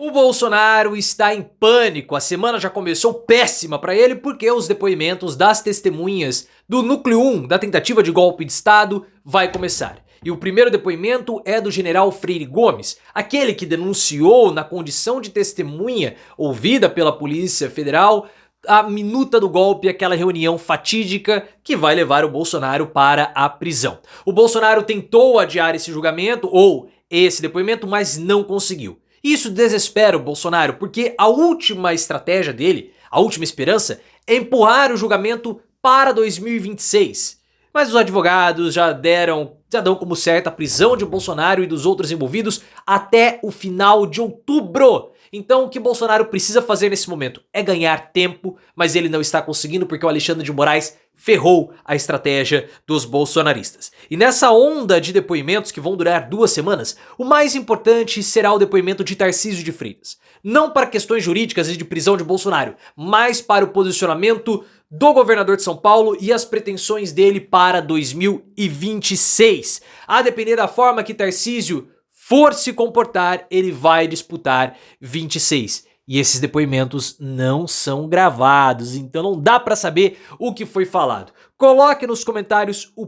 O Bolsonaro está em pânico, a semana já começou péssima para ele porque os depoimentos das testemunhas do núcleo 1 da tentativa de golpe de estado vai começar. E o primeiro depoimento é do general Freire Gomes, aquele que denunciou na condição de testemunha ouvida pela Polícia Federal a minuta do golpe, aquela reunião fatídica que vai levar o Bolsonaro para a prisão. O Bolsonaro tentou adiar esse julgamento ou esse depoimento, mas não conseguiu. Isso desespera o Bolsonaro, porque a última estratégia dele, a última esperança, é empurrar o julgamento para 2026. Mas os advogados já dão como certa a prisão de Bolsonaro e dos outros envolvidos até o final de outubro. Então o que Bolsonaro precisa fazer nesse momento é ganhar tempo, mas ele não está conseguindo porque o Alexandre de Moraes ferrou a estratégia dos bolsonaristas. E nessa onda de depoimentos que vão durar 2 semanas, o mais importante será o depoimento de Tarcísio de Freitas. Não para questões jurídicas e de prisão de Bolsonaro, mas para o posicionamento do governador de São Paulo e as pretensões dele para 2026. A depender da forma que Tarcísio for se comportar, ele vai disputar 26. E esses depoimentos não são gravados, então não dá pra saber o que foi falado. Coloque nos comentários um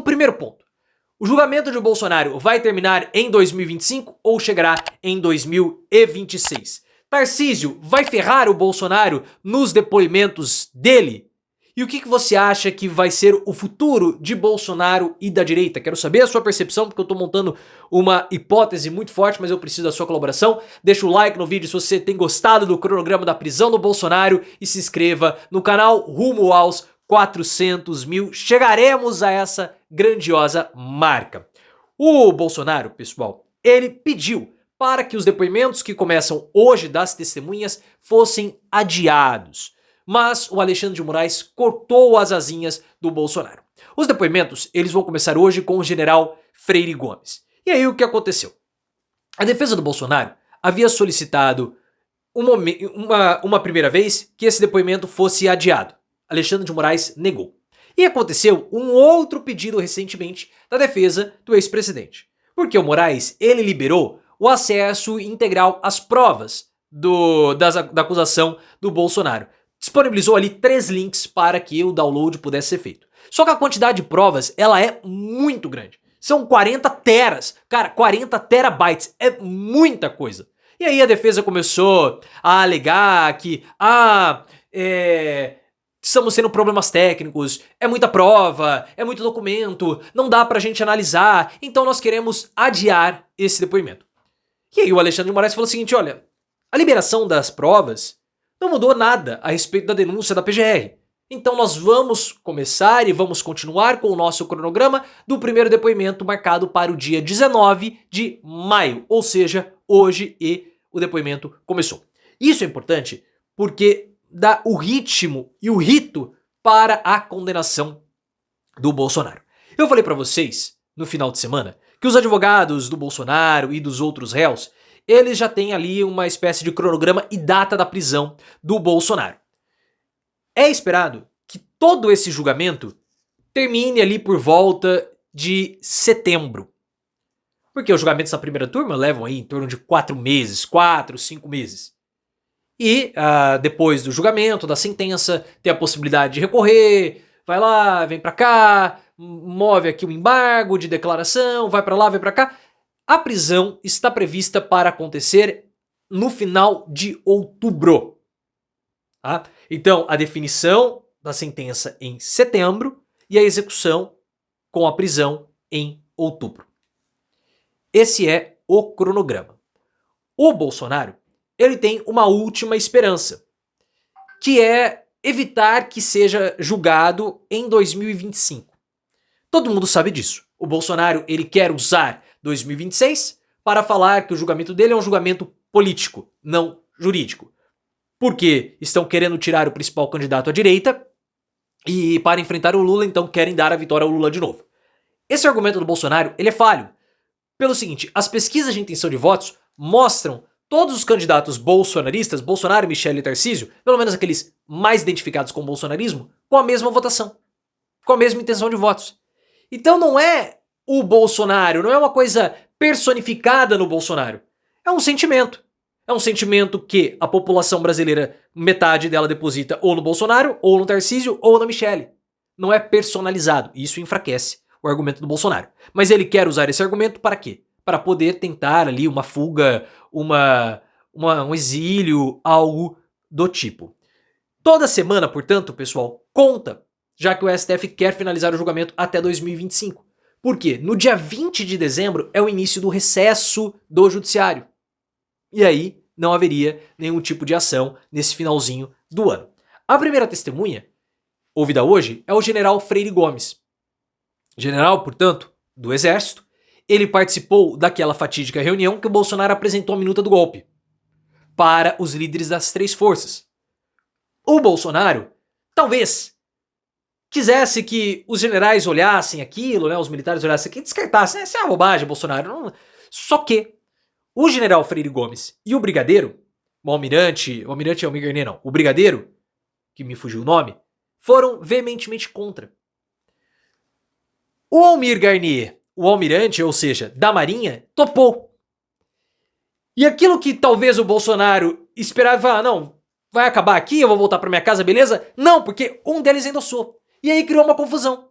primeiro ponto. O julgamento de Bolsonaro vai terminar em 2025 ou chegará em 2026? Tarcísio vai ferrar o Bolsonaro nos depoimentos dele? E o que você acha que vai ser o futuro de Bolsonaro e da direita? Quero saber a sua percepção, porque eu tô montando uma hipótese muito forte, mas eu preciso da sua colaboração. Deixa o like no vídeo se você tem gostado do cronograma da prisão do Bolsonaro e se inscreva no canal rumo aos 400 mil. Chegaremos a essa grandiosa marca. O Bolsonaro, pessoal, ele pediu para que os depoimentos que começam hoje das testemunhas fossem adiados. Mas o Alexandre de Moraes cortou as asinhas do Bolsonaro. Os depoimentos, eles vão começar hoje com o general Freire Gomes. E aí o que aconteceu? A defesa do Bolsonaro havia solicitado uma primeira vez que esse depoimento fosse adiado. Alexandre de Moraes negou. E aconteceu um outro pedido recentemente da defesa do ex-presidente. Porque o Moraes, ele liberou o acesso integral às provas da acusação do Bolsonaro. Disponibilizou ali 3 links para que o download pudesse ser feito. Só que a quantidade de provas, ela é muito grande. São 40 teras. Cara, 40 terabytes é muita coisa. E aí a defesa começou a alegar que, estamos tendo problemas técnicos, é muita prova, é muito documento, não dá pra gente analisar, então nós queremos adiar esse depoimento. E aí o Alexandre de Moraes falou o seguinte, olha, a liberação das provas não mudou nada a respeito da denúncia da PGR. Então nós vamos começar e vamos continuar com o nosso cronograma do primeiro depoimento marcado para o dia 19 de maio, ou seja, hoje, e o depoimento começou. Isso é importante porque dá o ritmo e o rito para a condenação do Bolsonaro. Eu falei para vocês no final de semana que os advogados do Bolsonaro e dos outros réus, eles já têm ali uma espécie de cronograma e data da prisão do Bolsonaro. É esperado que todo esse julgamento termine ali por volta de setembro. Porque os julgamentos da primeira turma levam aí em torno de 4 meses, 4, 5 meses. E depois do julgamento, da sentença, tem a possibilidade de recorrer, vai lá, vem pra cá, move aqui o embargo de declaração, vai pra lá, vai pra cá. A prisão está prevista para acontecer no final de outubro. Tá? Então, a definição da sentença em setembro e a execução com a prisão em outubro. Esse é o cronograma. O Bolsonaro, ele tem uma última esperança, que é evitar que seja julgado em 2025. Todo mundo sabe disso. O Bolsonaro, ele quer usar 2026 para falar que o julgamento dele é um julgamento político, não jurídico. Porque estão querendo tirar o principal candidato à direita e para enfrentar o Lula, então querem dar a vitória ao Lula de novo. Esse argumento do Bolsonaro, ele é falho. Pelo seguinte, as pesquisas de intenção de votos mostram todos os candidatos bolsonaristas, Bolsonaro, Michele e Tarcísio, pelo menos aqueles mais identificados com o bolsonarismo, com a mesma votação, com a mesma intenção de votos. Então não é o Bolsonaro, não é uma coisa personificada no Bolsonaro. É um sentimento. É um sentimento que a população brasileira, metade dela deposita ou no Bolsonaro, ou no Tarcísio, ou na Michelle. Não é personalizado. Isso enfraquece o argumento do Bolsonaro. Mas ele quer usar esse argumento para quê? Para poder tentar ali uma fuga, um exílio, algo do tipo. Toda semana, portanto, pessoal, conta, já que o STF quer finalizar o julgamento até 2025. Por quê? No dia 20 de dezembro é o início do recesso do judiciário. E aí não haveria nenhum tipo de ação nesse finalzinho do ano. A primeira testemunha, ouvida hoje, é o general Freire Gomes. General, portanto, do Exército. Ele participou daquela fatídica reunião que o Bolsonaro apresentou a minuta do golpe para os líderes das três forças. O Bolsonaro, talvez, quisesse que os generais olhassem aquilo, né, os militares olhassem aquilo e descartassem. Essa é uma bobagem, Bolsonaro. Não... Só que o general Freire Gomes e o brigadeiro, o almirante é o Almir Garnier, não, o brigadeiro, que me fugiu o nome, foram veementemente contra. O Almir Garnier, o almirante, ou seja, da Marinha, topou. E aquilo que talvez o Bolsonaro esperava, não, vai acabar aqui, eu vou voltar para minha casa, beleza? Não, porque um deles endossou. E aí criou uma confusão.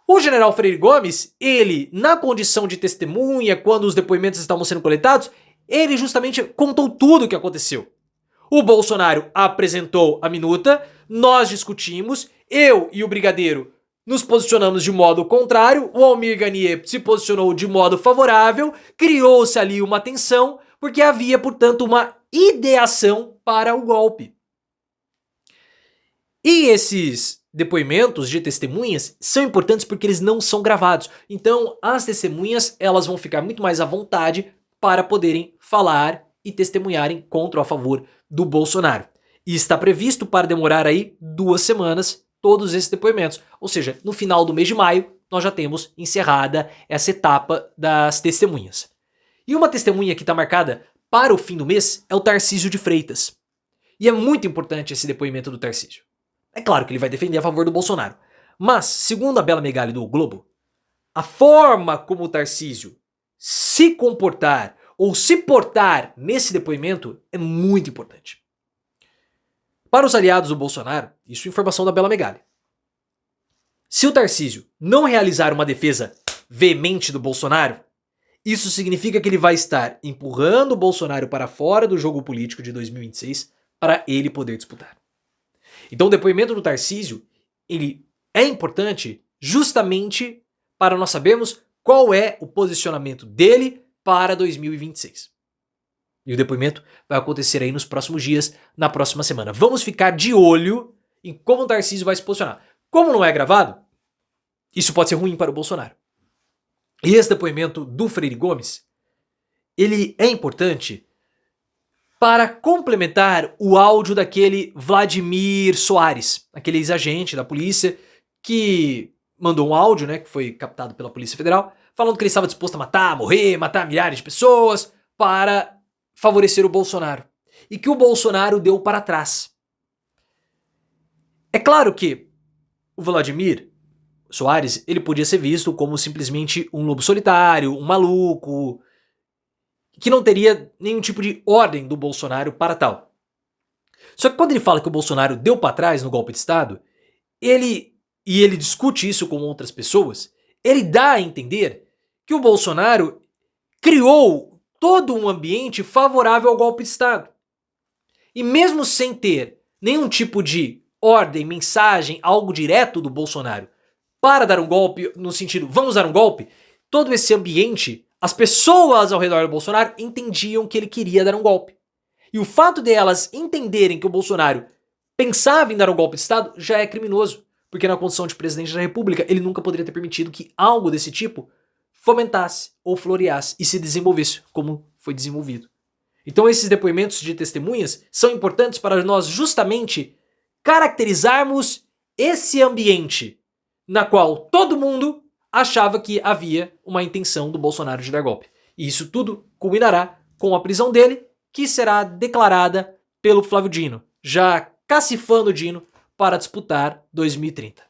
O general Freire Gomes, ele, na condição de testemunha, quando os depoimentos estavam sendo coletados, ele justamente contou tudo o que aconteceu. O Bolsonaro apresentou a minuta, nós discutimos, eu e o brigadeiro nos posicionamos de modo contrário, o Almir Garnier se posicionou de modo favorável, criou-se ali uma tensão, porque havia, portanto, uma ideação para o golpe. E esses depoimentos de testemunhas são importantes porque eles não são gravados. Então, as testemunhas, elas vão ficar muito mais à vontade para poderem falar e testemunharem contra ou a favor do Bolsonaro. E está previsto para demorar aí 2 semanas todos esses depoimentos. Ou seja, no final do mês de maio, nós já temos encerrada essa etapa das testemunhas. E uma testemunha que está marcada para o fim do mês é o Tarcísio de Freitas. E é muito importante esse depoimento do Tarcísio. É claro que ele vai defender a favor do Bolsonaro. Mas, segundo a Bela Megali do O Globo, a forma como o Tarcísio se comportar ou se portar nesse depoimento é muito importante. Para os aliados do Bolsonaro, isso é informação da Bela Megali. Se o Tarcísio não realizar uma defesa veemente do Bolsonaro, isso significa que ele vai estar empurrando o Bolsonaro para fora do jogo político de 2026 para ele poder disputar. Então o depoimento do Tarcísio, ele é importante justamente para nós sabermos qual é o posicionamento dele para 2026. E o depoimento vai acontecer aí nos próximos dias, na próxima semana. Vamos ficar de olho em como o Tarcísio vai se posicionar. Como não é gravado, isso pode ser ruim para o Bolsonaro. E esse depoimento do Freire Gomes, ele é importante para complementar o áudio daquele Vladimir Soares, aquele ex-agente da polícia que mandou um áudio, né, que foi captado pela Polícia Federal, falando que ele estava disposto a matar, morrer, matar milhares de pessoas para favorecer o Bolsonaro. E que o Bolsonaro deu para trás. É claro que o Vladimir Soares, ele podia ser visto como simplesmente um lobo solitário, um maluco, que não teria nenhum tipo de ordem do Bolsonaro para tal. Só que quando ele fala que o Bolsonaro deu para trás no golpe de Estado, ele discute isso com outras pessoas, ele dá a entender que o Bolsonaro criou todo um ambiente favorável ao golpe de Estado. E mesmo sem ter nenhum tipo de ordem, mensagem, algo direto do Bolsonaro para dar um golpe, no sentido, vamos dar um golpe, todo esse ambiente, as pessoas ao redor do Bolsonaro entendiam que ele queria dar um golpe. E o fato delas entenderem que o Bolsonaro pensava em dar um golpe de Estado já é criminoso, porque na condição de presidente da República ele nunca poderia ter permitido que algo desse tipo fomentasse ou floreasse e se desenvolvesse como foi desenvolvido. Então esses depoimentos de testemunhas são importantes para nós justamente caracterizarmos esse ambiente na qual todo mundo achava que havia uma intenção do Bolsonaro de dar golpe. E isso tudo culminará com a prisão dele, que será declarada pelo Flávio Dino, já cacifando o Dino para disputar 2030.